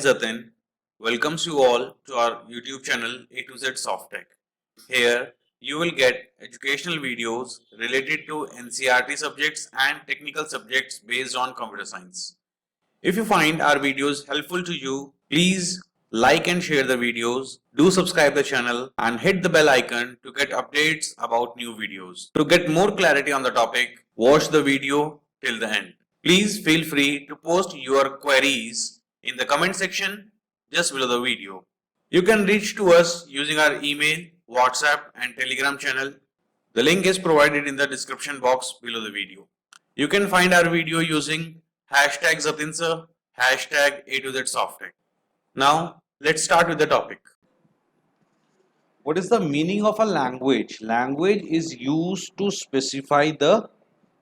Jatin welcomes you all to our YouTube channel A to Z Soft Tech. Here you will get educational videos related to NCERT subjects and technical subjects based on computer science. If you find our videos helpful to you, please like and share the videos, do subscribe the channel and hit the bell icon to get updates about new videos. To get more clarity on the topic, watch the video till the end. Please feel free to post your queries in the comment section just below the video. You can reach to us using our email, WhatsApp and Telegram channel. The link is provided in the description box below the video. You can find our video using hashtag Zatinsir, hashtag A to Z Softtech. Now, let's start with the topic. What is the meaning of a language? Language is used to specify the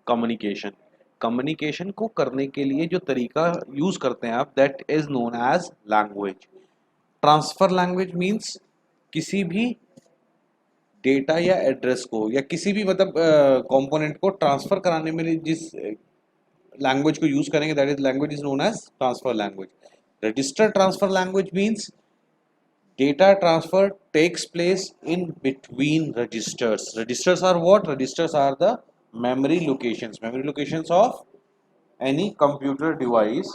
communication. Communication को करने के लिए जो तरीका use करते हैं आप, that is known as language. Transfer language means किसी भी डेटा या एड्रेस को या किसी भी मतलब कंपोनेंट को ट्रांसफर कराने में जिस लैंग्वेज को यूज करेंगे, that is language is known as transfer language. Register transfer language means data transfer takes place in between registers. Registers are what? Registers are the memory locations of any computer device.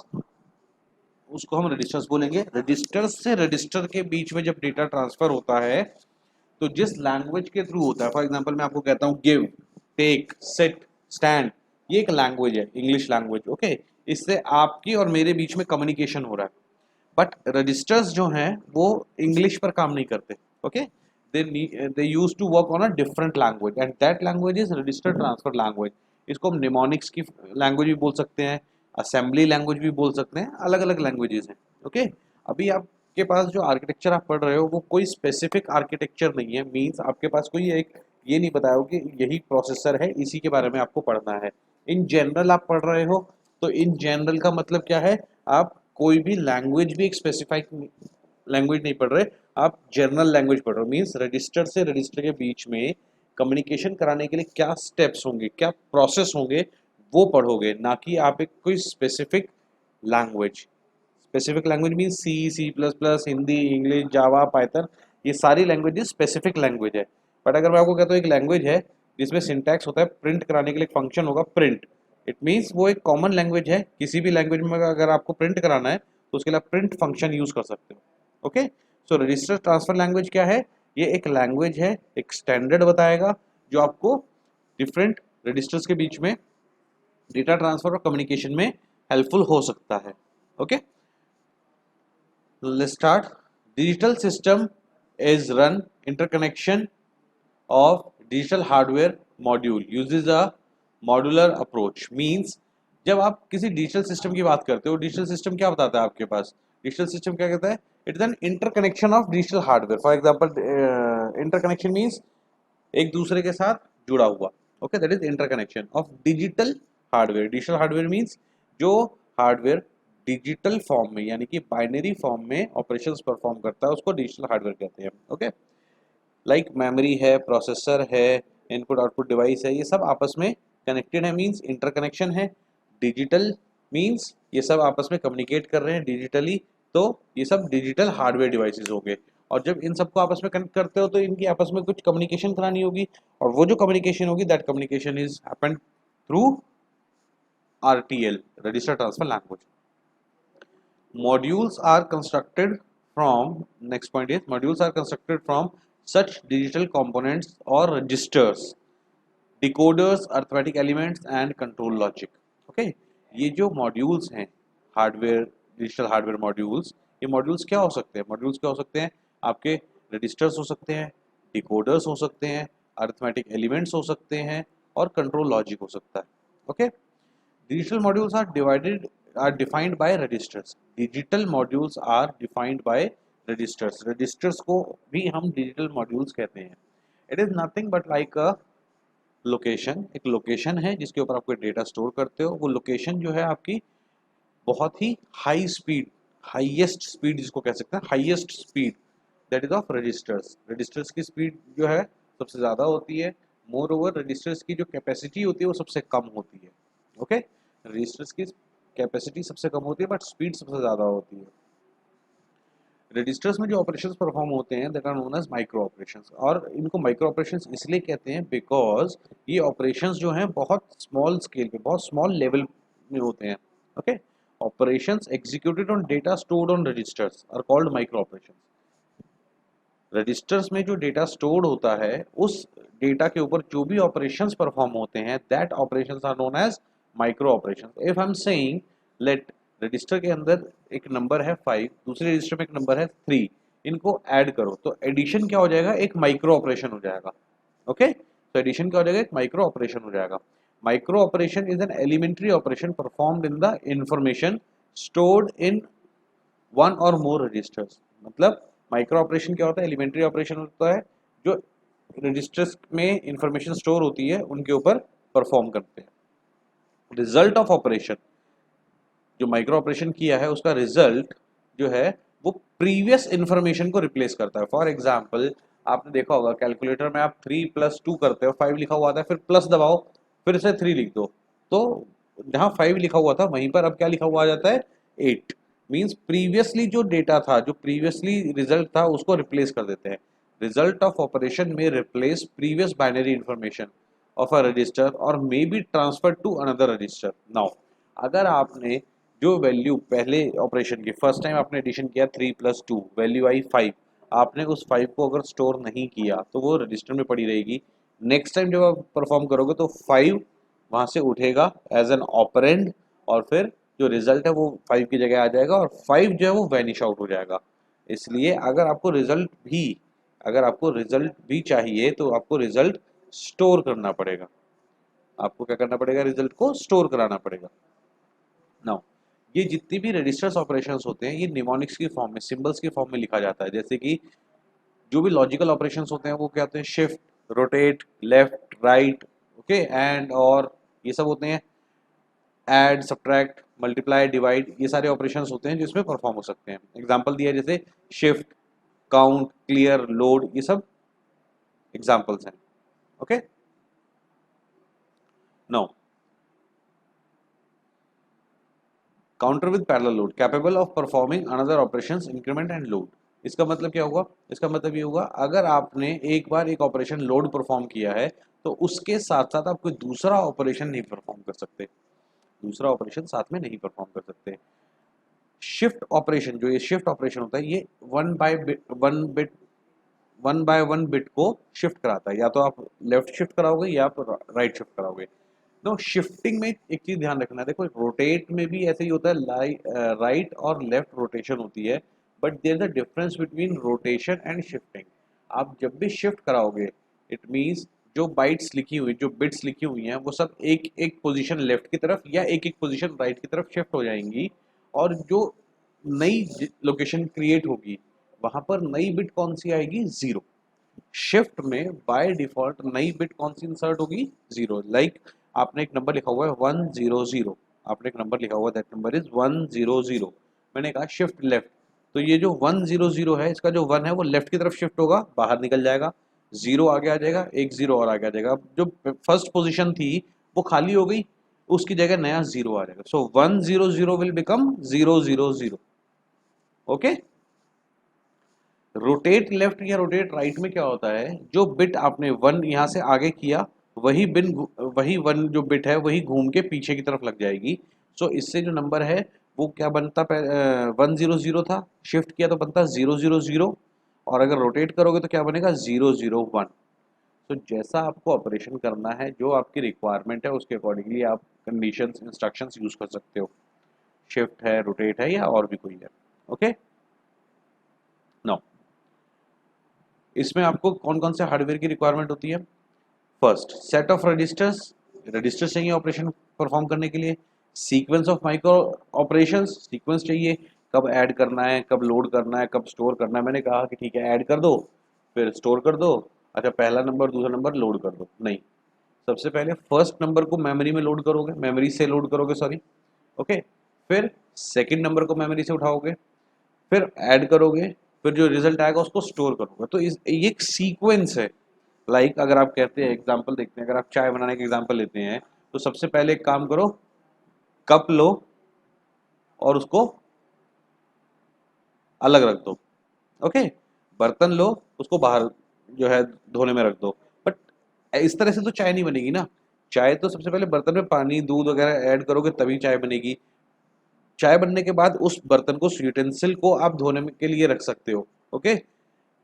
उसको हम registers बोलेंगे. registers से register के बीच में जब data transfer होता है तो जिस language के through होता है, for example मैं आपको कहता हूँ give, take, sit, stand, ये एक language है, English language, okay? इससे आपकी और मेरे बीच में communication हो रहा है. बट रजिस्टर्स जो हैं वो इंग्लिश पर काम नहीं करते. Okay, they use to work on a different language and that language is register transfer language. इसको हम निमोनिक्स की लैंग्वेज भी बोल सकते हैं, असेंबली लैंग्वेज भी बोल सकते हैं, अलग अलग लैंग्वेजेस हैं. ओके, अभी आपके पास जो आर्किटेक्चर आप पढ़ रहे हो वो कोई स्पेसिफिक आर्किटेक्चर नहीं है. मीन्स आपके पास कोई एक ये नहीं बताया हो कि यही प्रोसेसर है, इसी के बारे में आपको पढ़ना है. इन जनरल आप पढ़ रहे हो, तो इन जनरल का मतलब क्या है, आप कोई भी लैंग्वेज भी एक स्पेसिफाइड लैंग्वेज नहीं पढ़ रहे, आप जनरल लैंग्वेज पढ़ रहे हो. मीन्स रजिस्टर से रजिस्टर के बीच में कम्युनिकेशन कराने के लिए क्या स्टेप्स होंगे, क्या प्रोसेस होंगे, वो पढ़ोगे, ना कि आप एक कोई specific language. Specific language means C plus plus, Hindi, English, Java, Python, ये सारी लैंग्वेजेस स्पेसिफिक लैंग्वेज है. बट अगर मैं आपको कहता हूँ एक लैंग्वेज है जिसमें सिंटैक्स होता है, प्रिंट कराने के लिए एक फंक्शन होगा प्रिंट, इट मीन्स वो एक कॉमन लैंग्वेज है. किसी भी लैंग्वेज में अगर आपको प्रिंट कराना है तो उसके लिए आप प्रिंट फंक्शन यूज कर सकते हो. ओके, सो रजिस्टर ट्रांसफर लैंग्वेज क्या है? ये एक लैंग्वेज है, एक स्टैंडर्ड बताएगा जो आपको डिफरेंट रजिस्टर्स के बीच में डेटा ट्रांसफर और कम्युनिकेशन में हेल्पफुल हो सकता है. Okay, let's start. Digital system is run interconnection of digital hardware module uses a modular approach. Means जब आप किसी डिजिटल सिस्टम की बात करते हो, डिजिटल सिस्टम क्या बताता है आपके पास? डिजिटल सिस्टम क्या कहता है? It is an interconnection of digital hardware. For example interconnection means एक दूसरे के साथ जुड़ा हुआ. Okay, that is interconnection of digital hardware. Digital hardware means जो हार्डवेयर डिजिटल फॉर्म में यानी कि बाइनरी फॉर्म में ऑपरेशंस परफॉर्म करता है उसको डिजिटल हार्डवेयर कहते हैं. ओके, लाइक मेमोरी है, प्रोसेसर है, इनपुट आउटपुट डिवाइस है, ये सब आपस में कनेक्टेड है, मीन्स इंटरकनेक्शन है. डिजिटल मीन्स ये सब आपस में कम्युनिकेट कर रहे हैं डिजिटली, तो ये सब डिजिटल हार्डवेयर डिवाइसेस हो गए. और जब इन सबको आपस में कनेक्ट करते हो तो इनकी आपस में कुछ कम्युनिकेशन करानी होगी, और वो जो कम्युनिकेशन होगी that communication is happen through RTL, register transfer language. Modules are constructed from, next point is modules are constructed from such digital components or registers, decoders, arithmetic elements and control logic. Okay, ये जो modules हैं hardware, digital hardware modules, ये modules क्या हो सकते हैं? Modules क्या हो सकते हैं? आपके रजिस्टर्स हो सकते हैं, डिकोडर्स हो सकते हैं, अरिथमेटिक एलिमेंट्स हो सकते हैं और कंट्रोल लॉजिक हो सकता है. Okay, digital modules are defined by registers. Digital modules are defined by registers. Registers को भी हम डिजिटल मॉड्यूल्स कहते हैं. It is nothing but like a location. एक लोकेशन है जिसके ऊपर आप डेटा स्टोर करते हो. वो लोकेशन जो है आपकी बहुत ही हाई स्पीड, हाईएस्ट स्पीड जिसको कह सकते हैं, highest speed, that is of registers. Registers की स्पीड जो है सबसे ज़्यादा होती है. मोर ओवर रजिस्टर्स की जो कैपेसिटी होती है वो सबसे कम होती है. ओके, रजिस्टर्स की कैपेसिटी सबसे कम होती है बट स्पीड सबसे ज़्यादा होती है. रजिस्टर्स में जो ऑपरेशंस परफॉर्म होते हैं that are known as micro operations, और इनको माइक्रो ऑपरेशंस इसलिए कहते हैं बिकॉज ये ऑपरेशंस जो हैं बहुत स्मॉल स्केल पे, बहुत स्मॉल लेवल में होते हैं। Okay, operations executed on data stored on registers are called micro operations. Registers में जो डेटा स्टोर्ड होता है उस डेटा के ऊपर जो भी ऑपरेशंस परफॉर्म होते हैं that operations are known as micro operations. If I am saying let register के अंदर एक नंबर है 5, दूसरे रजिस्टर में एक नंबर है 3, इनको ऐड करो तो एडिशन क्या हो जाएगा, एक माइक्रो ऑपरेशन हो जाएगा। ओके, तो एडिशन क्या हो जाएगा, एक माइक्रो ऑपरेशन हो जाएगा। Micro operation is an elementary operation performed in the information stored in one और मोर रजिस्टर्स। मतलब माइक्रो ऑपरेशन क्या होता है, एलिमेंट्री ऑपरेशन होता है जो रजिस्टर्स में इंफॉर्मेशन स्टोर होती है उनके ऊपर परफॉर्म करते हैं। रिजल्ट ऑफ ऑपरेशन, जो माइक्रो ऑपरेशन किया है उसका रिजल्ट जो है वो प्रीवियस इंफॉर्मेशन को रिप्लेस करता है। फॉर एग्जाम्पल आपने देखा होगा कैलकुलेटर में आप 3+2 करते हो, 5 लिखा हुआ आता है, फिर प्लस दबाओ, फिर से 3 लिख दो, तो जहां 5 लिखा हुआ था वहीं पर अब क्या लिखा हुआ आ जाता है, 8। मीन्स प्रीवियसली जो डेटा था, जो प्रीवियसली रिजल्ट था, उसको रिप्लेस कर देते हैं। रिजल्ट ऑफ ऑपरेशन में replace previous binary information of a register और may be transfer to another register. Now अगर आपने जो वैल्यू पहले ऑपरेशन की फर्स्ट टाइम आपने एडिशन किया 3+2, वैल्यू आई 5, आपने उस 5 को अगर स्टोर नहीं किया तो वो रजिस्टर में पड़ी रहेगी। नेक्स्ट टाइम जब आप परफॉर्म करोगे तो 5 वहां से उठेगा एज एन ऑपरेंड, और फिर जो रिजल्ट है वो 5 की जगह आ जाएगा और 5 जो है वो वैनिश आउट हो जाएगा। इसलिए अगर आपको रिजल्ट भी चाहिए तो आपको रिजल्ट स्टोर करना पड़ेगा। आपको क्या करना पड़ेगा, रिजल्ट को स्टोर कराना पड़ेगा। नाउ ये जितने भी रजिस्टर्स ऑपरेशंस होते हैं ये निमोनिक्स की फॉर्म में, सिंबल्स की फॉर्म में लिखा जाता है। जैसे कि जो भी लॉजिकल ऑपरेशंस होते हैं वो क्या होते हैं, shift, rotate, left, right, okay, and, और ये सब होते हैं। ऐड, सब्ट्रैक्ट, मल्टीप्लाई, डिवाइड, ये सारे ऑपरेशंस होते हैं जिसमें परफॉर्म हो सकते हैं। एग्जांपल दिया जैसे शिफ्ट, काउंट, क्लियर, लोड, ये सब एग्जांपल्स हैं। Okay, now counter with parallel load capable of performing another operations increment and load. इसका मतलब क्या होगा, इसका मतलब ये होगा अगर आपने एक बार एक ऑपरेशन लोड परफॉर्म किया है तो उसके साथ साथ आप कोई दूसरा ऑपरेशन नहीं परफॉर्म कर सकते, दूसरा ऑपरेशन साथ में नहीं परफॉर्म कर सकते। शिफ्ट ऑपरेशन, जो ये शिफ्ट ऑपरेशन होता है ये वन बाय वन बिट को शिफ्ट कराता है, या तो आप लेफ्ट शिफ्ट कराओगे या आप राइट शिफ्ट कराओगे। नो, शिफ्टिंग में एक चीज ध्यान रखना है, देखो रोटेट में भी ऐसे ही होता है, राइट और लेफ्ट रोटेशन होती है, but there is a difference between rotation and shifting. आप जब भी शिफ्ट कराओगे इट मींस जो बाइट्स लिखी हुई, जो बिट्स लिखी हुई हैं वो सब एक एक पोजीशन लेफ्ट की तरफ या एक एक पोजीशन राइट की तरफ शिफ्ट हो जाएंगी, और जो नई लोकेशन क्रिएट होगी वहां पर नई बिट कौन सी आएगी, 0। शिफ्ट में बाय डिफॉल्ट नई बिट कौन सी इंसर्ट होगी, 0। लाइक आपने एक नंबर लिखा हुआ है 100, आपने एक नंबर लिखा हुआ है दैट नंबर इज 100, मैंने कहा शिफ्ट लेफ्ट, तो ये जो 100 है इसका जो 1 है वो लेफ्ट की तरफ शिफ्ट होगा, बाहर निकल जाएगा, 0 आगे आ जाएगा, एक 0 और आगे आ जाएगा। अब जो फर्स्ट पोजीशन थी वो खाली हो गई, उसकी जगह नया 0 आ जाएगा। सो 100 will become 000। Okay, rotate left या रोटेट राइट में क्या होता है, जो बिट आपने 1 यहाँ से आगे किया वही 1 जो बिट है वही घूम के पीछे की तरफ लग जाएगी। सो इससे जो नंबर है वो क्या बनता, 100 था, शिफ्ट किया तो बनता 000, और अगर रोटेट करोगे तो क्या बनेगा, 001। तो जैसा आपको ऑपरेशन करना है, जो आपकी रिक्वायरमेंट है उसके अकॉर्डिंगली आप कंडीशंस, इंस्ट्रक्शंस यूज कर सकते हो, शिफ्ट है, रोटेट है, या और भी कोई है। ओके, नाउ इसमें आपको कौन कौन से हार्डवेयर की रिक्वायरमेंट होती है, फर्स्ट सेट ऑफ रजिस्टर्स चाहिए ऑपरेशन परफॉर्म करने के लिए, sequence of micro operations, sequence चाहिए, कब ऐड करना है, कब लोड करना है, कब स्टोर करना है। मैंने कहा कि ठीक है ऐड कर दो फिर स्टोर कर दो, अच्छा पहला नंबर दूसरा नंबर लोड कर दो, नहीं, सबसे पहले फर्स्ट नंबर को मेमोरी में लोड करोगे, मेमोरी से लोड करोगे, सॉरी, ओके, फिर सेकंड नंबर को मेमोरी से उठाओगे, फिर ऐड करोगे, फिर जो रिजल्ट आएगा उसको स्टोर करोगे। तो ये एक सीक्वेंस है। लाइक अगर आप कहते हैं, एग्जांपल देखते हैं, अगर आप चाय बनाने के एग्जांपल लेते हैं तो सबसे पहले एक काम करो, कप लो और उसको अलग रख दो, ओके, बर्तन लो, उसको बाहर जो है धोने में रख दो, बट इस तरह से तो चाय नहीं बनेगी ना। चाय तो सबसे पहले बर्तन में पानी दूध वगैरह ऐड करोगे तभी चाय बनेगी। चाय बनने के बाद उस बर्तन को, यूटेंसिल को आप धोने के लिए रख सकते हो। ओके,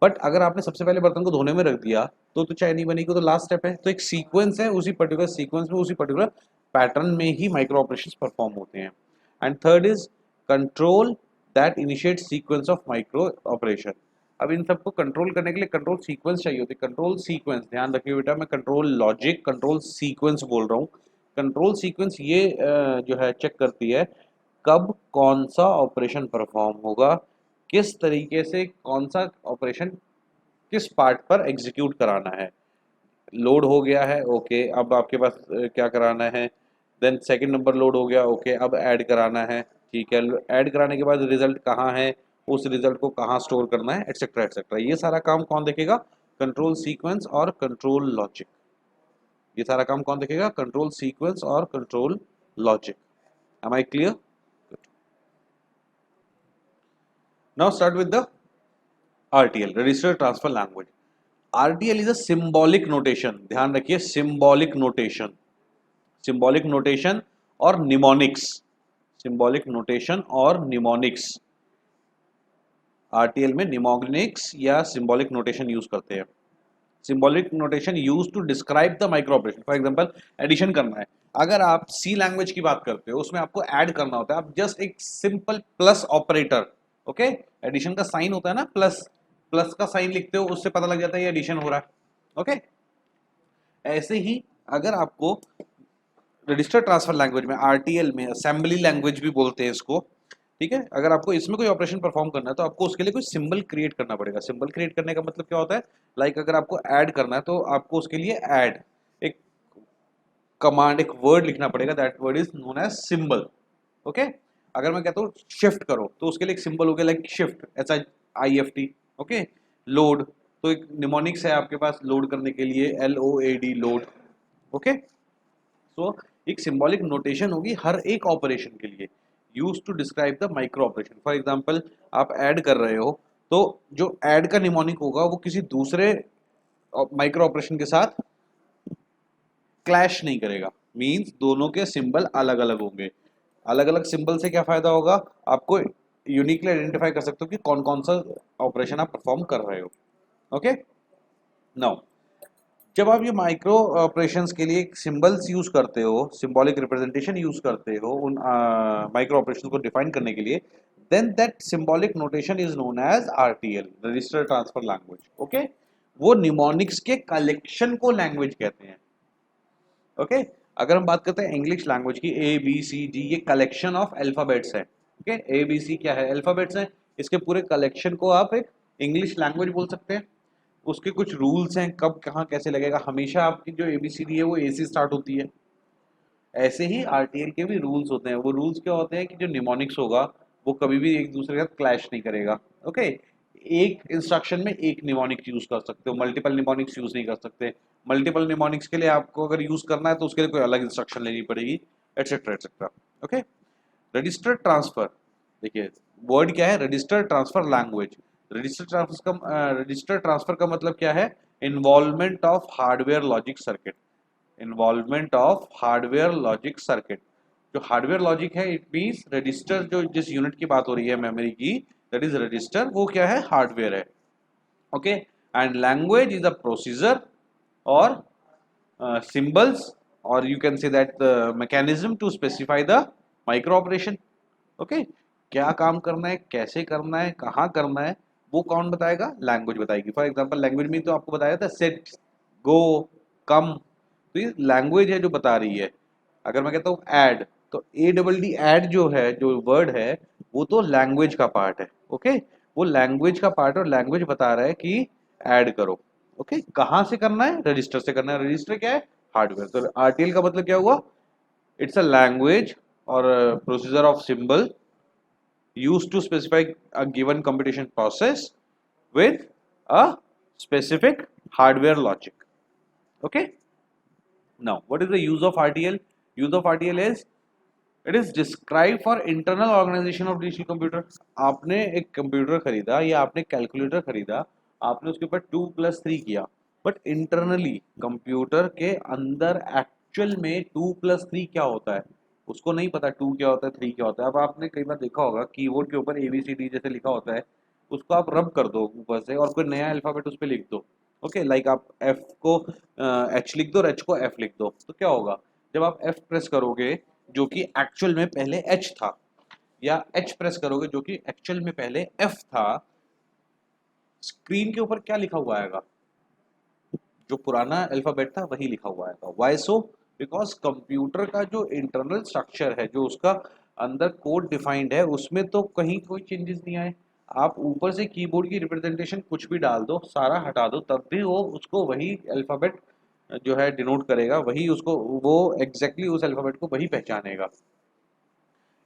बट अगर आपने सबसे पहले बर्तन को धोने में रख दिया तो चाय नहीं बनेगी, तो लास्ट स्टेप है। तो एक सीक्वेंस है, उसी पर्टिकुलर सीक्वेंस में, उसी पर्टिकुलर पैटर्न में ही माइक्रो ऑपरेशंस परफॉर्म होते हैं। And third is control that initiate sequence of micro operation. अब इन सबको कंट्रोल करने के लिए कंट्रोल सीक्वेंस चाहिए होती है। कंट्रोल सीक्वेंस, ध्यान रखिए बेटा, मैं कंट्रोल लॉजिक, कंट्रोल सीक्वेंस बोल रहा हूँ। कंट्रोल सीक्वेंस ये जो है चेक करती है कब कौन सा ऑपरेशन परफॉर्म होगा, किस तरीके से कौन सा ऑपरेशन किस पार्ट पर एग्जीक्यूट कराना है। लोड हो गया है, ओके, अब आपके पास क्या कराना है। देन सेकंड नंबर लोड हो गया, ओके, अब ऐड कराना है, ठीक है। ऐड कराने के बाद रिजल्ट कहाँ है, उस रिजल्ट को कहाँ स्टोर करना है, एटसेट्रा एटसेट्रा। ये सारा काम कौन देखेगा? कंट्रोल सीक्वेंस और कंट्रोल लॉजिक। ये सारा काम कौन देखेगा? कंट्रोल सीक्वेंस और control logic. Am I clear? Now start with the RTL, register transfer language. RTL is a symbolic notation, ध्यान रखिए, सिंबॉलिक नोटेशन। सिंबॉलिक नोटेशन और निमोनिक्स, सिंबॉलिक नोटेशन और निमोनिक्स। RTL में निमोनिक्स या सिंबॉलिक नोटेशन यूज करते हैं। Symbolic notation use to describe the micro operation. For example, addition करना है, अगर आप सी लैंग्वेज की बात करते हो, उसमें आपको ऐड करना होता है, आप जस्ट एक simple plus operator, okay, addition का साइन होता है ना, प्लस, प्लस का साइन लिखते हो, उससे पता लग जाता है ये एडिशन हो रहा है। ओके, ऐसे ही अगर आपको रजिस्टर ट्रांसफर लैंग्वेज में, RTL में असेंबली लैंग्वेज भी बोलते हैं इसको, ठीक है, अगर आपको इसमें कोई ऑपरेशन परफॉर्म करना है तो आपको उसके लिए कोई सिंबल क्रिएट करना पड़ेगा। सिंबल क्रिएट करने का मतलब क्या होता है? लाइक अगर आपको ऐड करना है तो आपको उसके लिए ऐड एक कमांड, एक वर्ड लिखना पड़ेगा, that word is known as symbol. Okay, अगर मैं कहता हूँ शिफ्ट करो तो उसके लिए एक सिंबल हो गया, like shift, SHIFT। Okay, load, तो एक निमोनिक्स है आपके पास लोड करने के लिए, LOAD, लोड। ओके, सो एक सिंबॉलिक नोटेशन होगी हर एक ऑपरेशन के लिए, use to describe the micro operation. For example, आप ऐड कर रहे हो तो जो ऐड का निमोनिक होगा वो किसी दूसरे माइक्रो ऑपरेशन के साथ क्लैश नहीं करेगा, मींस दोनों के सिंबल अलग अलग होंगे। अलग अलग सिंबल से क्या फायदा होगा? आपको यूनिकली आइडेंटिफाई कर सकते हो कि कौन कौन सा ऑपरेशन आप परफॉर्म कर रहे हो। ओके, नाउ जब आप ये माइक्रो ऑपरेशंस के लिए सिंबल्स यूज करते हो, सिंबॉलिक रिप्रेजेंटेशन यूज करते हो उन माइक्रो ऑपरेशंस को डिफाइन करने के लिए, then that symbolic notation is known as RTL, register transfer language. Okay, वो निमोनिक्स के कलेक्शन को लैंग्वेज कहते हैं। ओके, अगर हम बात करते हैं इंग्लिश लैंग्वेज की, ABCD, ये कलेक्शन ऑफ अल्फाबेट्स है। ओके, ABC क्या है? अल्फाबेट्स हैं, इसके पूरे कलेक्शन को आप एक इंग्लिश लैंग्वेज बोल सकते हैं। उसके कुछ रूल्स हैं, कब कहाँ कैसे लगेगा। हमेशा आपकी जो ABCD है वो A से स्टार्ट होती है। ऐसे ही RTL के भी रूल्स होते हैं। वो रूल्स क्या होते हैं कि जो निमोनिक्स होगा वो कभी भी एक दूसरे के साथ क्लैश नहीं करेगा। ओके, एक इंस्ट्रक्शन में एक निमोनिक्स यूज कर सकते हो, मल्टीपल निमोनिक्स यूज नहीं कर सकते। मल्टीपल निमोनिक्स के लिए आपको अगर यूज करना है तो उसके लिए कोई अलग इंस्ट्रक्शन लेनी पड़ेगी, etcetera etcetera. Okay, register transfer, देखिए वर्ड क्या है? Register transfer language. Register transfer का मतलब क्या है? Involvement of hardware logic circuit. Involvement of hardware logic circuit. जो हार्डवेयर लॉजिक है, इट मींस रजिस्टर, जो जिस यूनिट की बात हो रही है मेमोरी की, दैट इज रजिस्टर, वो क्या है? हार्डवेयर है। Okay, and language is a procedure और symbols, or you can say that the mechanism to specify the micro operation. Okay, क्या काम करना है, कैसे करना है, कहाँ करना है, वो कौन बताएगा? लैंग्वेज बताएगी। फॉर एग्जांपल, लैंग्वेज में तो आपको बताया था सेट, गो, कम, तो ये लैंग्वेज है जो बता रही है। अगर मैं कहता हूँ ऐड, तो ADD ऐड जो है, जो वर्ड है, वो तो लैंग्वेज का पार्ट है। ओके, वो लैंग्वेज का पार्ट, और लैंग्वेज बता रहा है कि ऐड करो। ओके, कहाँ से करना है? रजिस्टर से करना है। रजिस्टर क्या है? हार्डवेयर। तो RTL का मतलब क्या हुआ? इट्स अ लैंग्वेज और procedure of symbol used to specify a given computation process with a specific hardware logic. Okay, now what is the use of RTL? Use of RTL is it is describe for internal organization of digital computer. आपने एक computer खरीदा या आपने calculator खरीदा, आपने उसके ऊपर 2+3 किया, बट इंटरनली कंप्यूटर के अंदर एक्चुअल में 2+3 क्या होता है उसको नहीं पता, 2 क्या होता है, 3 क्या होता है। अब आपने कई बार देखा होगा कीबोर्ड के ऊपर ABCD जैसे लिखा होता है, उसको आप रब कर दो ऊपर से और कोई नया अल्फाबेट उस पर लिख दो। ओके, लाइक आप F को H लिख दो और H को F लिख दो, तो क्या होगा जब आप F प्रेस करोगे जो कि एक्चुअल में पहले H था, या H प्रेस करोगे जो कि एक्चुअल में पहले F था, स्क्रीन के ऊपर क्या लिखा हुआ आएगा, जो पुराना अल्फाबेट था वही लिखा हुआ आएगा। Y so? बिकॉज कंप्यूटर का जो इंटरनल स्ट्रक्चर है, जो उसका अंदर कोड डिफाइंड है, उसमें तो कहीं कोई चेंजेस नहीं आए। आप ऊपर से कीबोर्ड की रिप्रेजेंटेशन कुछ भी डाल दो, सारा हटा दो, तब भी वो उसको वही अल्फाबेट जो है डिनोट करेगा, वही उसको, वो एग्जैक्टली उस अल्फाबेट को वही पहचानेगा।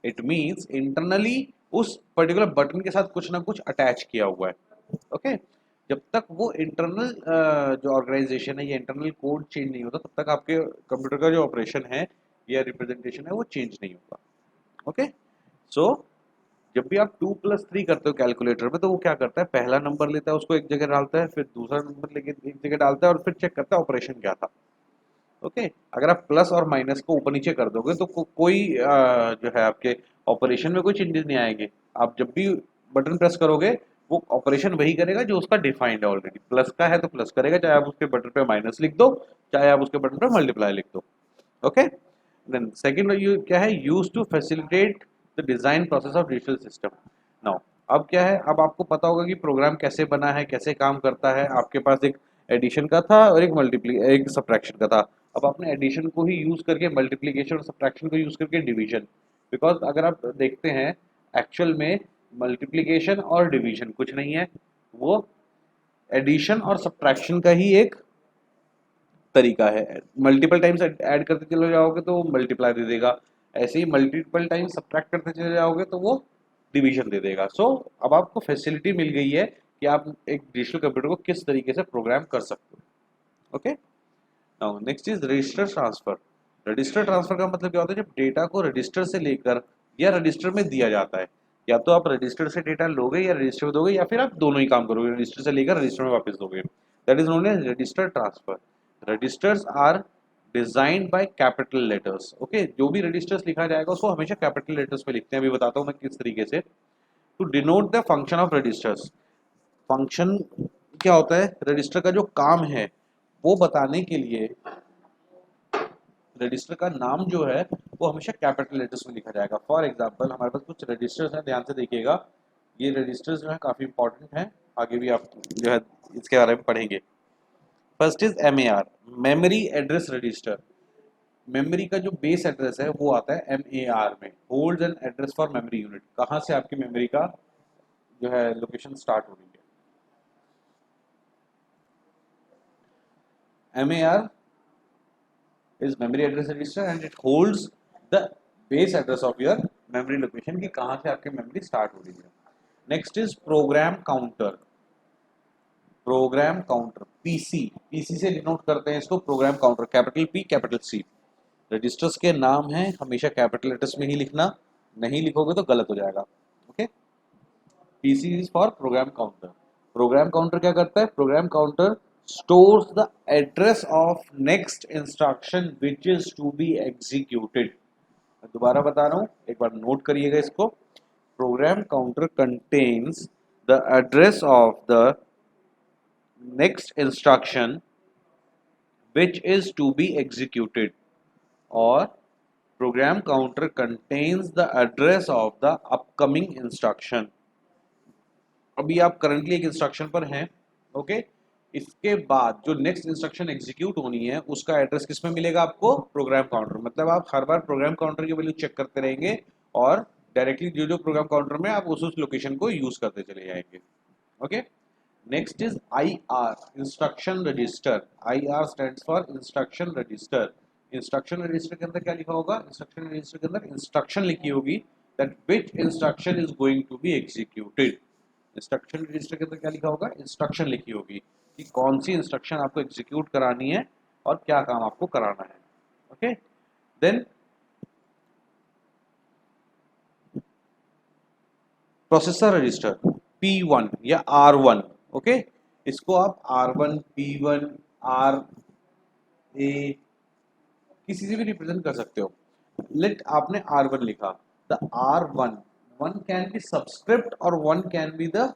इट मीन्स इंटरनली उस पर्टिकुलर बटन के साथ कुछ ना कुछ अटैच किया हुआ है। ओके, जब तक वो इंटरनल जो ऑर्गेनाइजेशन है या इंटरनल कोड चेंज नहीं होता, तब तक आपके कंप्यूटर का जो ऑपरेशन है या रिप्रेजेंटेशन है वो चेंज नहीं होगा। ओके, सो जब भी आप 2+3 करते हो कैलकुलेटर में, तो वो क्या करता है, पहला नंबर लेता है उसको एक जगह डालता है, फिर दूसरा नंबर लेके एक जगह डालता है और फिर चेक करता है ऑपरेशन क्या था। ओके, अगर आप प्लस और माइनस को ऊपर नीचे कर दोगे तो कोई जो है आपके ऑपरेशन में कोई चेंजेस नहीं आएंगे। आप जब भी बटन प्रेस करोगे वो ऑपरेशन वही करेगा जो उसका डिफाइंड है ऑलरेडी। प्लस का है तो प्लस करेगा, चाहे आप उसके बटन पे माइनस लिख दो, चाहे आप उसके बटन पे मल्टीप्लाई लिख दो। ओके, देन सेकंड यू क्या है, use to facilitate the design process of digital system. Now अब क्या है, अब आपको पता होगा कि प्रोग्राम कैसे बना है, कैसे काम करता है। आपके पास एक एडिशन का था और एक सब्ट्रैक्शन का था। अब आपने एडिशन को ही यूज करके मल्टीप्लिकेशन और सब्ट्रैक्शन को यूज करके डिवीजन, बिकॉज अगर आप देखते हैं एक्चुअल में मल्टीप्लिकेशन और डिवीजन कुछ नहीं है, वो एडिशन और सब्ट्रैक्शन का ही एक तरीका है। मल्टीपल टाइम्स ऐड करते चले जाओगे तो वो मल्टीप्लाई दे देगा, ऐसे ही मल्टीपल टाइम्स सब्ट्रैक्ट करते चले जाओगे तो वो डिवीजन दे देगा। सो अब आपको फैसिलिटी मिल गई है कि आप एक डिजिटल कंप्यूटर को किस तरीके से प्रोग्राम कर सकते हो। Okay, now next is register transfer. Register transfer का मतलब क्या होता है, जब डेटा को रजिस्टर से लेकर या रजिस्टर में दिया जाता है, या तो आप रजिस्टर से डेटा लोगे या रजिस्टर में दोगे, या फिर आप दोनों ही काम करोगे, रजिस्टर से लेकर रजिस्टर में वापस दोगे। That is known as register transfer. Registers are designed by capital letters. Okay, जो भी रजिस्टर्स लिखा जाएगा उसको हमेशा कैपिटल लेटर्स में लिखते हैं। अभी बताता हूँ मैं किस तरीके से। To denote the function of registers. Function क्या होता है, रजिस्टर का जो काम है वो बताने के लिए रजिस्टर का नाम जो है वो हमेशा कैपिटल लेटर्स में लिखा जाएगा। फॉर एग्जांपल हमारे पास कुछ रजिस्टर्स हैं, ध्यान से देखिएगा। ये रजिस्टर्स जो है काफ़ी इंपॉर्टेंट हैं, आगे भी आप जो है इसके बारे में पढ़ेंगे। First is MAR, memory address register. Memory का जो बेस एड्रेस है वो आता है MAR में, hold an address for memory unit. कहाँ से आपकी मेमोरी का जो है लोकेशन स्टार्ट हो रही है। MAR is memory address register and it holds the base address of your memory location कि कहाँ से आपकी मेमोरी स्टार्ट हो रही है। Next is program counter. Program counter PC से डिनोट करते हैं इसको, program counter capital P capital C। Registers के नाम है हमेशा कैपिटल लेटर्स में ही लिखना, नहीं लिखोगे तो गलत हो जाएगा। Okay, PC is for programme counter. Program counter क्या करता है, program counter stores the address of next instruction which is to be executed। मैं दोबारा बता रहा हूँ, एक बार नोट करिएगा इसको। Program counter contains the address of the next instruction which is to be executed, और program counter contains the address of the upcoming instruction। अभी आप करंटली एक इंस्ट्रक्शन पर हैं। ओके, इसके बाद जो नेक्स्ट इंस्ट्रक्शन एग्जीक्यूट होनी है उसका एड्रेस किस में मिलेगा आपको, प्रोग्राम काउंटर। मतलब आप हर बार प्रोग्राम काउंटर की वैल्यू चेक करते रहेंगे और डायरेक्टली जो जो प्रोग्राम काउंटर में आप उस लोकेशन को यूज करते चले जाएंगे। Okay, next is IR, instruction register. IR stands for instruction register. Instruction register के अंदर क्या लिखा होगा, इंस्ट्रक्शन रजिस्टर के अंदर इंस्ट्रक्शन लिखी होगी that which instruction is going to be executed. Instruction register के अंदर क्या लिखा होगा, इंस्ट्रक्शन लिखी होगी कि कौन सी इंस्ट्रक्शन आपको एग्जीक्यूट करानी है और क्या काम आपको कराना है। Okay, then processor register P1 या R1, ओके, इसको आप R1, P1, R ए किसी से भी रिप्रेजेंट कर सकते हो। लेट आपने R1 लिखा, the R1 one can be subscript और one can be the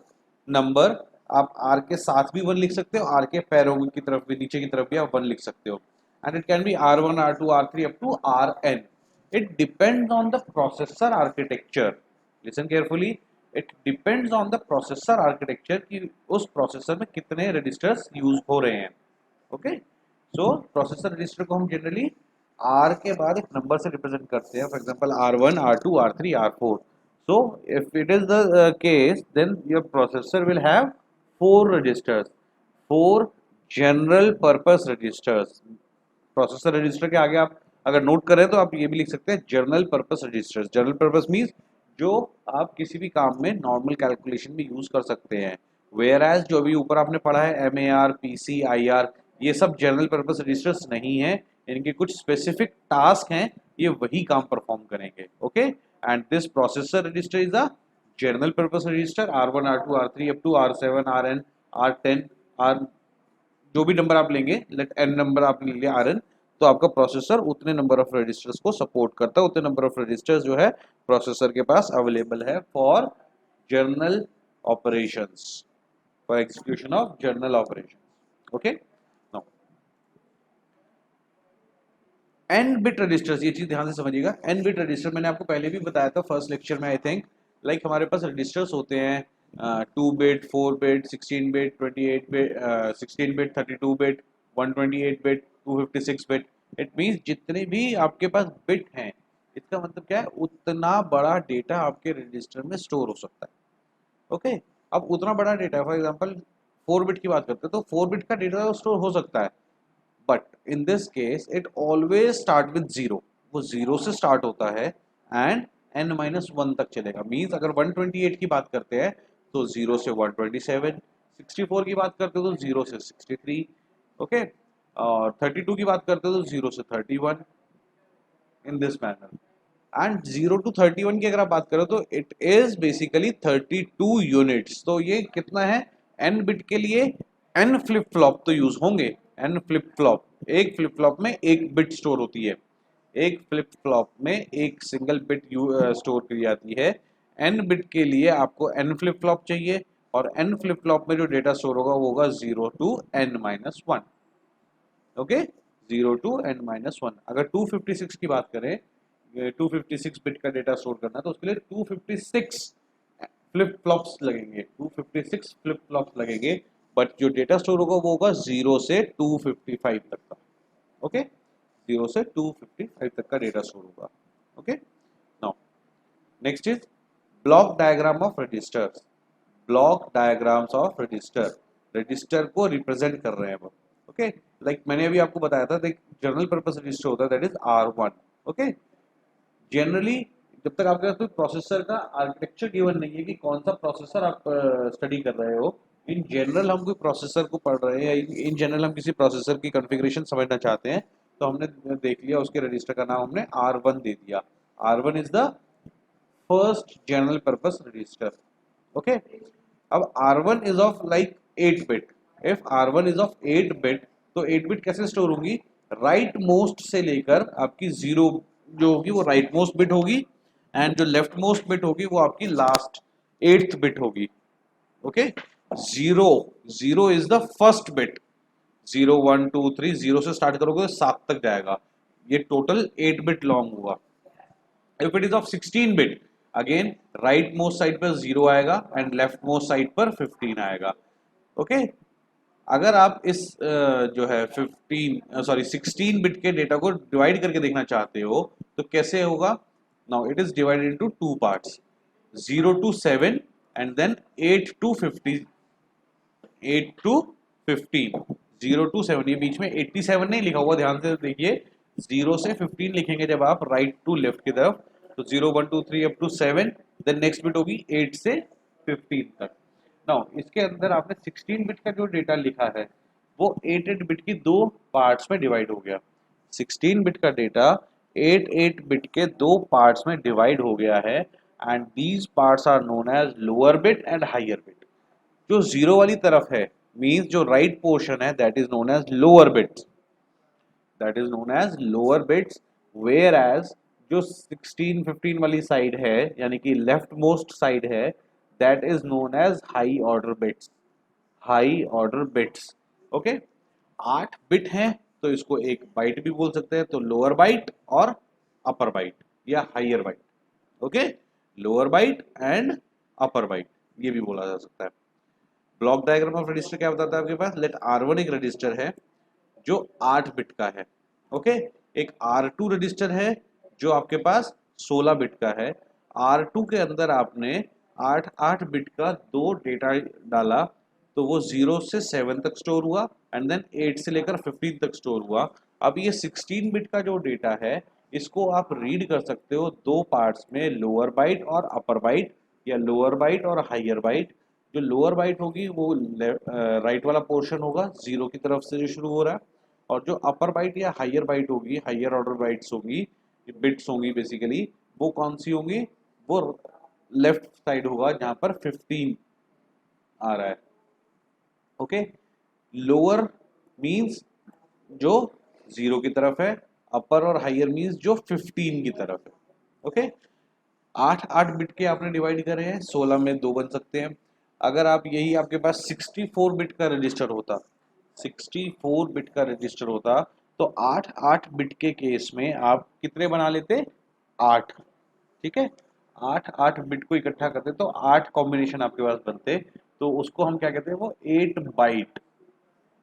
number. आप R के साथ भी वन लिख सकते हो, R के पैरों की तरफ भी, नीचे की तरफ भी आप वन लिख सकते हो, and it can be R1, R2, R3 up to Rn। It depends on the processor architecture, listen carefully, it depends on the processor architecture कि उस प्रोसेसर में कितने रजिस्टर्स यूज हो रहे हैं, ओके। सो प्रोसेसर रजिस्टर को हम जनरली R के बाद एक नंबर से रिप्रेजेंट करते हैं, for example R1, R2, R3, R4। So if it is the case, then your processor will have 4 registers, 4 general purpose registers। Processor register के आगे आप अगर नोट करें तो आप ये भी लिख सकते हैं general purpose registers. General purpose means जो आप किसी भी काम में नॉर्मल कैलकुलेशन में यूज कर सकते हैं, वेयर एज जो भी ऊपर आपने पढ़ा है MAR, PC, IR, ये सब जनरल पर्पस रजिस्टर्स नहीं है, इनके कुछ स्पेसिफिक टास्क हैं, ये वही काम परफॉर्म करेंगे, okay. And this processor register is a general purpose register, R1, R2, R3 up to R7, Rn, R10, R जो भी नंबर आप लेंगे, लेट n नंबर आप ले लिया Rn, तो आपका प्रोसेसर उतने नंबर ऑफ रजिस्टर्स को सपोर्ट करता है, उतने नंबर ऑफ रजिस्टर्स जो है प्रोसेसर के पास अवेलेबल है for general operations, for execution of general operations, okay. Now n bit registers, ये चीज ध्यान से समझिएगा। एन बिट रजिस्टर मैंने आपको पहले भी बताया था फर्स्ट लेक्चर में, आई थिंक, लाइक हमारे पास रजिस्टर्स होते हैं 2 bit, 4 bit, 16 bit, 28 bit, 16 bit, 32 bit, 128 bit, 256 bit. It means जितने भी आपके पास बिट हैं, इसका मतलब क्या है, उतना बड़ा डेटा आपके रजिस्टर में स्टोर हो सकता है, ओके। अब उतना बड़ा डेटा, फॉर एग्जांपल 4 बिट की बात करते हैं तो 4 बिट का डेटा स्टोर हो सकता है, but in this case it always start with zero, वो जीरो से स्टार्ट होता है एंड n-1 तक चलेगा। मीन्स अगर 128 की बात करते हैं तो 0 से 127, 64 की बात करते हो तो 0 से 63, ओके, और 32 की बात करते हो तो 0 से 31, in this manner. And 0 to 31 की अगर आप बात करो तो इट इज बेसिकली 32 यूनिट्स। तो ये कितना है, n बिट के लिए n फ्लिप फ्लॉप तो यूज होंगे, n फ्लिप फ्लॉप, एक फ्लिप फ्लॉप में एक बिट स्टोर होती है, एक फ्लिप फ्लॉप में एक सिंगल बिट स्टोर की जाती है। n बिट के लिए आपको n फ्लिप फ्लॉप चाहिए, और n फ्लिप फ्लॉप में जो डेटा स्टोर होगा वो होगा 0 to n-1, okay, 0 to n-1। अगर 256 की बात करें, 256 बिट का डेटा स्टोर करना, तो उसके लिए 256 फ्लिप फ्लॉप्स लगेंगे, 256 फ्लिप फ्लॉप्स लगेंगे, बट जो डेटा स्टोर होगा वो होगा 0 से 255 तक का, ओके, 0 से 255 तक का डेटा स्टोर होगा, okay. Now next is block diagram of registers. Block diagrams of register, register को रिप्रेजेंट कर रहे हैं वो, ओके। लाइक मैंने अभी आपको बताया था, जनरल पर्पस रजिस्टर होता है, that is R1, okay. Generally जब तक आपके पास प्रोसेसर का आर्किटेक्चर गिवन नहीं है कि कौन सा प्रोसेसर आप स्टडी कर रहे हो, इन जनरल हम कोई प्रोसेसर को पढ़ रहे हैं, या इन जनरल हम किसी प्रोसेसर की कॉन्फ़िगरेशन समझना चाहते हैं, तो हमने देख लिया उसके रजिस्टर का नाम हमने R1 दे दिया। R1 is the first general purpose register, okay. अब R1 is of like 8 bit, if R1 is of 8 bit, तो 8 बिट कैसे स्टोर होगी, राइट मोस्ट से लेकर आपकी 0 जो होगी वो राइट मोस्ट बिट होगी, एंड जो लेफ्ट मोस्ट बिट होगी वो आपकी लास्ट 8th बिट होगी, okay. 0 is the first bit, 0 1 2 3, 0 से स्टार्ट करोगे तो 7 तक जाएगा, ये टोटल 8 बिट लॉन्ग हुआ। If it is of 16 bit, again right most side पर 0 आएगा एंड लेफ्ट मोस्ट साइड पर 15 आएगा, ओके। अगर आप इस जो है 16 बिट के डेटा को डिवाइड करके देखना चाहते हो तो कैसे होगा, now it is divided into 2 parts, 0 to 7 and then 8 to 50, 8 to 15, 0 to 7, ये बीच में 87 नहीं लिखा हुआ, ध्यान से देखिए, 0 से 15 लिखेंगे जब आप राइट टू लेफ्ट की तरफ, तो 0 1 2 3 up to 7, then next bit होगी 8 से 15 तक। नाउ इसके अंदर आपने 16 बिट का जो डेटा लिखा है वो 8 बिट की 2 पार्ट्स में डिवाइड हो गया, 16 बिट का डेटा 8 बिट के 2 पार्ट्स में डिवाइड हो गया है। and these parts are known as lower bit and higher bit. जो जीरो वाली तरफ है मीन्स जो राइट पोर्शन है that is known as lower bits, that is known as lower bits, whereas जो 16 15 वाली साइड है यानी कि लेफ्ट मोस्ट साइड है that is known as high order bits, high order bits. Okay, 8 bit हैं तो इसको एक बाइट भी बोल सकते हैं, तो लोअर बाइट और अपर बाइट या higher byte. Okay, lower byte and upper byte ये भी बोला जा सकता है। ब्लॉक डायग्राम ऑफ रजिस्टर क्या बताता है आपके पास, लेट R1 एक रजिस्टर है जो 8 बिट का है। ओके, एक R2 रजिस्टर है जो आपके पास 16 बिट का है। R2 के अंदर आपने 8 बिट का दो डेटा डाला तो वो 0 से 7 तक स्टोर हुआ एंड देन 8 से लेकर 15 तक स्टोर हुआ। अब ये 16 बिट का जो डेटा है इसको आप रीड कर सकते हो दो पार्ट्स में, लोअर बाइट और अपर बाइट या लोअर बाइट और हायर बाइट। जो लोअर बाइट होगी वो राइट वाला पोर्शन होगा जीरो की तरफ से जो शुरू हो रहा है, और जो अपर बाइट या हायर बाइट होगी, हायर ऑर्डर बाइट्स होगी, बिट्स होंगी बेसिकली, वो कौन सी होंगी, वो लेफ्ट साइड होगा जहां पर 15 आ रहा है। ओके, लोअर मींस जो जीरो की तरफ है, अपर और हायर मींस जो 15 की तरफ है। ओके, 8 बिट के आपने डिवाइड करे हैं, 16 में दो बन सकते हैं। अगर आप यही आपके पास 64 बिट का रजिस्टर होता, 64 बिट का रजिस्टर होता तो 8 बिट के केस में आप कितने बना लेते, 8। ठीक है, 8 बिट को इकट्ठा करते तो 8 कॉम्बिनेशन आपके पास बनते, तो उसको हम क्या कहते हैं, वो 8 बाइट।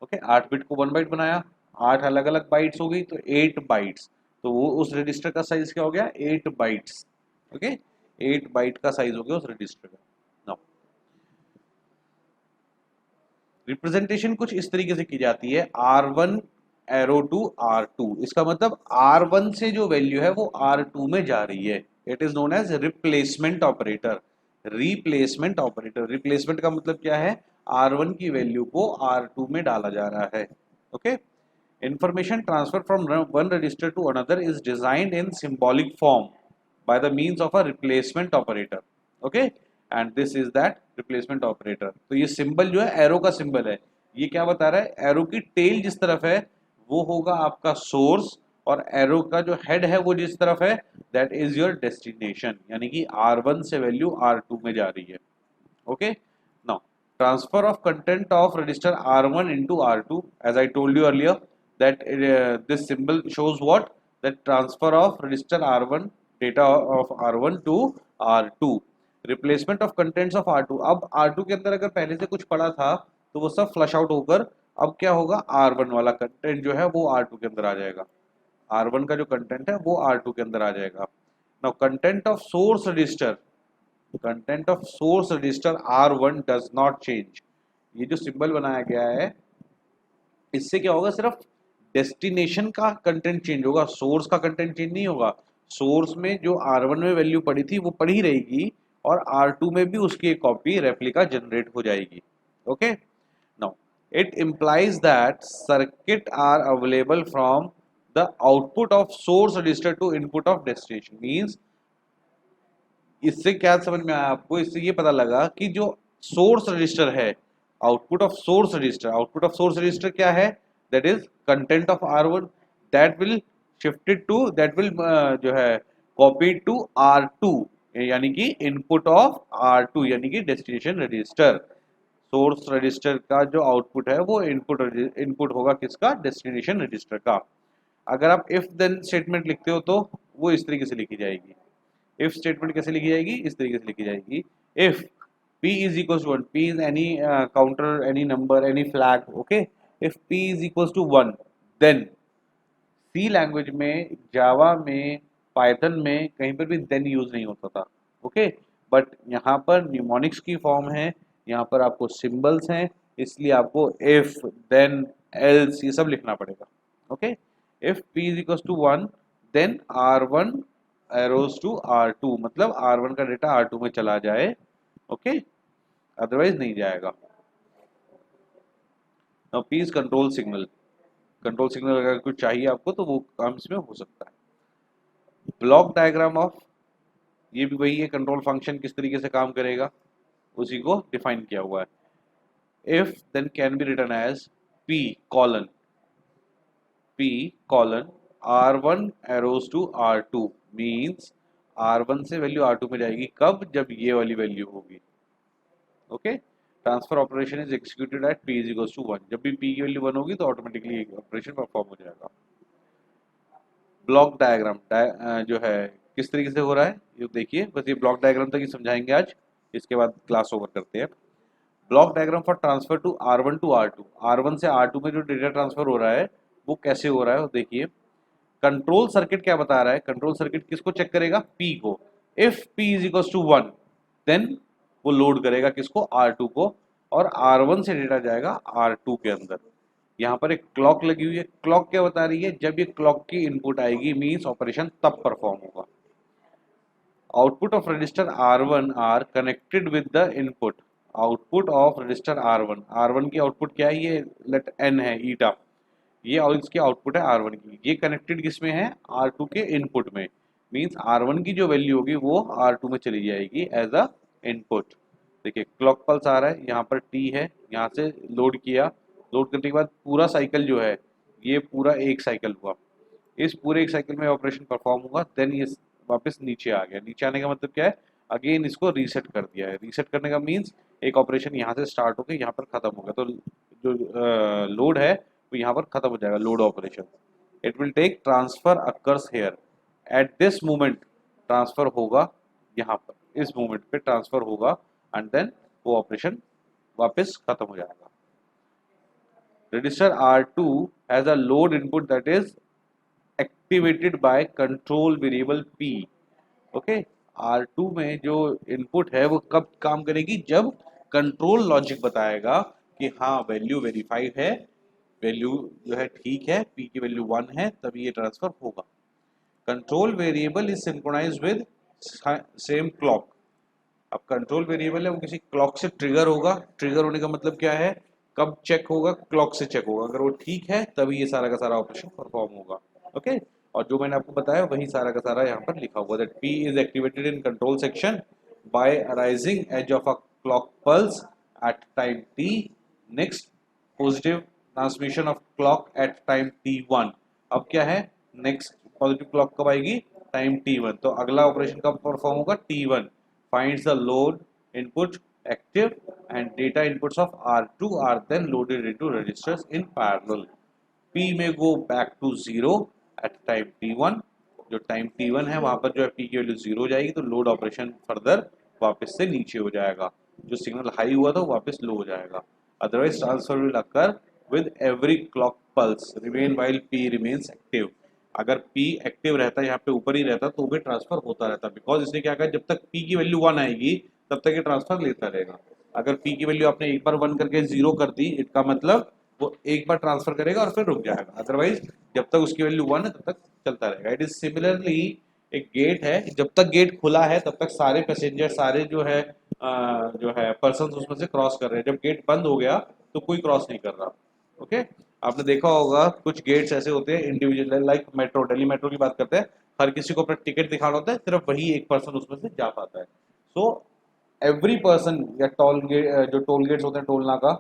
ओके, 8 बिट को 1 बाइट बनाया, 8 अलग अलग बाइट्स हो गई तो 8 बाइट्स, तो वो उस रजिस्टर का साइज क्या हो गया, 8 बाइट्स। ओके, 8 बाइट का साइज हो गया उस रजिस्टर का। नाउ रिप्रेजेंटेशन कुछ इस तरीके से की जाती है, R1 एरो टू R2, इसका मतलब R1 से जो वैल्यू है वो R2 में जा रही है, it is known as replacement operator. Replacement operator, replacement का मतलब क्या है, R1 की वैल्यू को R2 में डाला जा रहा है। Okay, information transfer from one register to another is designed in symbolic form by the means of a replacement operator. Okay, and this is that replacement operator। तो ये सिंबल जो है एरो का सिंबल है, ये क्या बता रहा है, एरो की टेल जिस तरफ है वो होगा आपका सोर्स, और एरो का जो हेड है वो जिस तरफ है दैट इज योर डेस्टिनेशन, यानी कि R1 से वैल्यू R2 में जा रही है। Okay, now transfer of content of register R1 into R2, as I told you earlier that this symbol shows what, that transfer of register R1 data of R1 to R2, replacement of contents of R2। अब R2 के अंदर अगर पहले से कुछ पड़ा था तो वो सब फ्लश आउट होकर अब क्या होगा, R1 वाला कंटेंट जो है वो R2 के अंदर आ जाएगा, R1 का जो कंटेंट है वो R2 के अंदर आ जाएगा। Now content of source register, content of source register R1 does not change. ये जो सिंबल बनाया गया है इससे क्या होगा, सिर्फ डेस्टिनेशन का कंटेंट चेंज होगा, सोर्स का कंटेंट चेंज नहीं होगा। सोर्स में जो R1 में वैल्यू पड़ी थी वो पड़ी रहेगी और R2 में भी उसकी एक कॉपी रेप्लिका जनरेट हो जाएगी। Okay, now it implies that circuit are available from the output of source register to input of destination। means इससे क्या समझ में आया आपको, इससे ये पता लगा कि जो सोर्स रजिस्टर है, output of source register, output of source register क्या है, that is content of R1 that will shifted to, that will जो है कॉपी टू R2, यानी कि इनपुट ऑफ R2 यानी कि डेस्टिनेशन रजिस्टर। सोर्स रजिस्टर का जो आउटपुट है वो इनपुट होगा किसका, डेस्टिनेशन रजिस्टर का। अगर आप इफ देन स्टेटमेंट लिखते हो तो वो इस तरीके से लिखी जाएगी, इफ स्टेटमेंट कैसे लिखी जाएगी, इस तरीके से लिखी जाएगी, if p is equals to 1, p is any counter, any number, any flag। okay, if p is equals to 1 then C language में, जावा में, पाइथन में कहीं पर भी देन यूज नहीं होता था। ओके, बट यहाँ पर न्यूमोनिक्स की फॉर्म है, यहाँ पर आपको सिंबल्स हैं, इसलिए आपको इफ देन एल्स ये सब लिखना पड़ेगा। ओके, इफ p is equals to 1 then R1 arrows to R2, मतलब R1 का डेटा R2 में चला जाए। ओके, अदरवाइज नहीं जाएगा। Now P is control signal, control signal अगर कुछ चाहिए आपको तो वो काम इसमें हो सकता है। ब्लॉक डायग्राम ऑफ ये भी वही है, कंट्रोल फंक्शन किस तरीके से काम करेगा उसी को डिफाइन किया हुआ है। If then can be written as P colon R1 arrows to R2 means R1 से वैल्यू R2 में जाएगी कब, जब ये वाली वैल्यू होगी। Okay, transfer operation is executed at P is equals to 1। जब भी P की वैल्यू 1 होगी तो ऑटोमेटिकली ऑपरेशन परफॉर्म हो जाएगा। ब्लॉक डायग्राम जो है किस तरीके से हो रहा है ये देखिए, बस ये ब्लॉक डायग्राम तक ही समझाएंगे आज, इसके बाद क्लास ओवर करते हैं। Block diagram for transfer to R1 to R2, R1 से R2 में जो डेटा ट्रांसफर हो रहा है वो कैसे हो रहा है वो देखिए। कंट्रोल सर्किट क्या बता रहा है, कंट्रोल सर्किट किसको चेक करेगा, P को। If P is equal to 1 then वो लोड करेगा किसको, R2 को, और R1 से डेटा जाएगा R2 के अंदर। यहाँ पर एक क्लॉक लगी हुई है, क्लॉक क्या बता रही है, जब ये क्लॉक की इनपुट आएगी मींस ऑपरेशन तब परफॉर्म होगा। Output of register R1 are connected with the input. Output of register R1 की आउटपुट क्या है, ये लेट n है ईटा, ये और इसकी आउटपुट है R1 की, ये कनेक्टेड किस में है, R2 के इनपुट में। मींस R1 की जो वैल्यू होगी वो R2 में चली जाएगी एज अ इनपुट। देखिए क्लॉक पल्स आ रहा है, यहाँ पर T है, यहाँ से लोड किया, लोड करने के बाद पूरा साइकिल जो है ये पूरा एक साइकिल हुआ, इस पूरे एक साइकिल में ऑपरेशन परफॉर्म हुआ, देन ये वापस नीचे आ गया। नीचे आने का मतलब क्या है, अगेन इसको रीसेट कर दिया है। रीसेट करने का मीन्स एक ऑपरेशन यहाँ से स्टार्ट होकर यहाँ पर खत्म हो गया, तो जो लोड है वो यहाँ पर खत्म हो जाएगा, load operation. It will take transfer occurs here at this moment, transfer होगा यहाँ पर, इस मोमेंट पे ट्रांसफर होगा एंड देन वो ऑपरेशन वापस खत्म हो जाएगा। Register R2 has a load input that is activated by control variable P। Okay, R2 में जो इनपुट है वो कब काम करेगी, जब कंट्रोल लॉजिक बताएगा कि हाँ वैल्यू वेरीफाइड है, वैल्यू जो है ठीक है, P की वैल्यू 1 है, तभी ये ट्रांसफर होगा। Control variable is synchronize with same clock. अब कंट्रोल वेरिएबल है वो किसी क्लॉक से ट्रिगर होगा, ट्रिगर होने का मतलब क्या है, कब चेक होगा, क्लॉक से चेक होगा, अगर वो ठीक है तभी ये सारा का सारा ऑपरेशन परफॉर्म होगा। ओके, और जो मैंने आपको बताया वही सारा का सारा यहाँ पर लिखा हुआ, that P is activated in control section by a rising edge of a clock pulse at time t, next positive transmission of clock at time t1। अब क्या है, नेक्स्ट पॉजिटिव क्लॉक कब आएगी, टाइम t1, तो अगला ऑपरेशन कब perform होगा, t1 finds the load input active and data inputs of R2 are then loaded into registers in parallel. P may go back to 0 at time t1, जो time t1 है वहां पर जो है P की value 0 हो जाएगी, तो लोड ऑपरेशन फर्दर वापस से नीचे हो जाएगा, जो सिग्नल हाई हुआ था वो वापस लो हो जाएगा। Otherwise transfer will occur with every clock pulse remain while P remains active. अगर P एक्टिव रहता है, यहाँ पे ऊपर ही रहता, तो भी ट्रांसफर होता रहता, बिकॉज इसने क्या कहा, जब तक P की वैल्यू 1 आएगी तब तक ये ट्रांसफर लेता रहेगा। अगर P की वैल्यू आपने एक बार 1 करके 0 कर दी, इसका मतलब वो एक बार ट्रांसफर करेगा और फिर रुक जाएगा, अदरवाइज जब तक उसकी वैल्यू 1 है तब तक चलता रहेगा। इट इज सिमिलरली एक गेट है, जब तक गेट खुला है तब तक सारे पैसेंजर, सारे जो है पर्सन उसमें से क्रॉस कर रहे हैं। जब गेट बंद हो गया तो कोई क्रॉस नहीं कर रहा। ओके, आपने देखा होगा कुछ गेट्स ऐसे होते हैं individual, like metro, Delhi metro की बात करते हैं, हर किसी को अपना टिकट दिखाना होता है, सिर्फ वही एक पर्सन उसमें से जा पाता है। सो एवरी पर्सन, या टोल गेट, जो टोल गेट्स होते हैं टोल नाका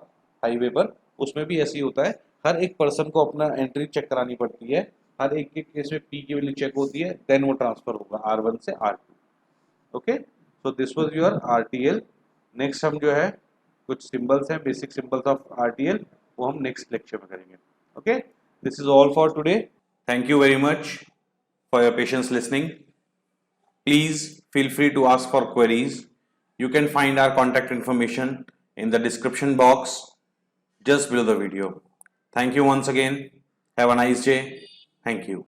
हाईवे पर, उसमें भी ऐसे ही होता है, हर एक पर्सन को अपना एंट्री चेक करानी पड़ती है, हर एक के केस में P की वैल्यू चेक होती है, देन वो ट्रांसफर होगा R1 से R2। Okay, so this was your RTL। Next हम जो है कुछ सिंबल्स हैं, बेसिक सिंबल्स ऑफ RTL, वो हम नेक्स्ट लेक्चर में करेंगे। Okay, this is all for today. Thank you very much for your patience listening. Please feel free to ask for queries. You can find our contact information in the description box just below the video. Thank you once again. Have a nice day. Thank you.